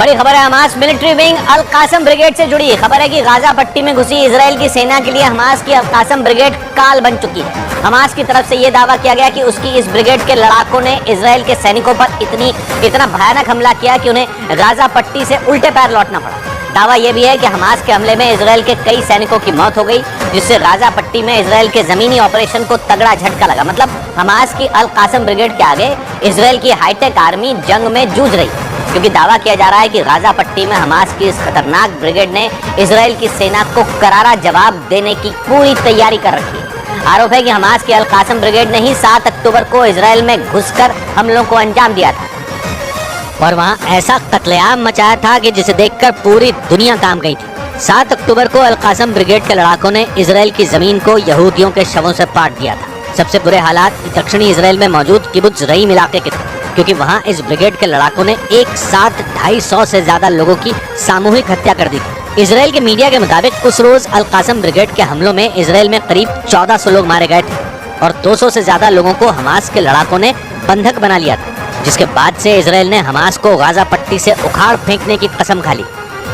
बड़ी खबर है, हमास मिलिट्री विंग अल कासम ब्रिगेड से जुड़ी खबर है कि गाजा पट्टी में घुसी इजराइल की सेना के लिए हमास की अल कासम ब्रिगेड काल बन चुकी है। हमास की तरफ से यह दावा किया गया कि उसकी इस ब्रिगेड के लड़ाकों ने इजराइल के सैनिकों पर इतना भयानक हमला किया कि उन्हें गाजा पट्टी से उल्टे पैर लौटना पड़ा। दावा यह भी है कि हमास के हमले में इजराइल के कई सैनिकों की मौत हो गई, जिससे गाजा पट्टी में इजराइल के जमीनी ऑपरेशन को तगड़ा झटका लगा। मतलब हमास की अल कासम ब्रिगेड के आगे इजराइल की हाईटेक आर्मी जंग में जूझ रही, क्योंकि दावा किया जा रहा है कि गाजा पट्टी में हमास की इस खतरनाक ब्रिगेड ने इजराइल की सेना को करारा जवाब देने की पूरी तैयारी कर रखी है। आरोप है कि हमास की अल कासम ब्रिगेड ने ही 7 अक्टूबर को इजराइल में घुसकर हमलों को अंजाम दिया था और वहां ऐसा कत्लेआम मचाया था कि जिसे देखकर पूरी दुनिया काम गई थी। 7 अक्टूबर को अल कासम ब्रिगेड के लड़ाकों ने इजराइल की जमीन को यहूदियों के शवों से पाट दिया था। सबसे बुरे हालात दक्षिणी इजराइल में मौजूद किबुत्ज रईम इलाके के थे, क्योंकि वहां इस ब्रिगेड के लड़ाकों ने एक साथ 250 से ज्यादा लोगों की सामूहिक हत्या कर दी थी। इजराइल के मीडिया के मुताबिक उस रोज अल कासम ब्रिगेड के हमलों में इजराइल में करीब 1400 लोग मारे गए थे और 200 से ज्यादा लोगों को हमास के लड़ाकों ने बंधक बना लिया था, जिसके बाद से इजराइल ने हमास को गाजा पट्टी से उखाड़ फेंकने की कसम खा ली।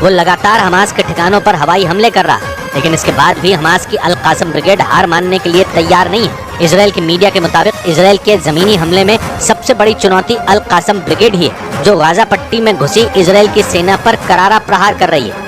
वो लगातार हमास के ठिकानों पर हवाई हमले कर रहा है, लेकिन इसके बाद भी हमास की अल कासम ब्रिगेड हार मानने के लिए तैयार नहीं है। इजराइल की मीडिया के मुताबिक इजराइल के जमीनी हमले में सबसे बड़ी चुनौती अल कासम ब्रिगेड ही है, जो गाजा पट्टी में घुसी इजराइल की सेना पर करारा प्रहार कर रही है।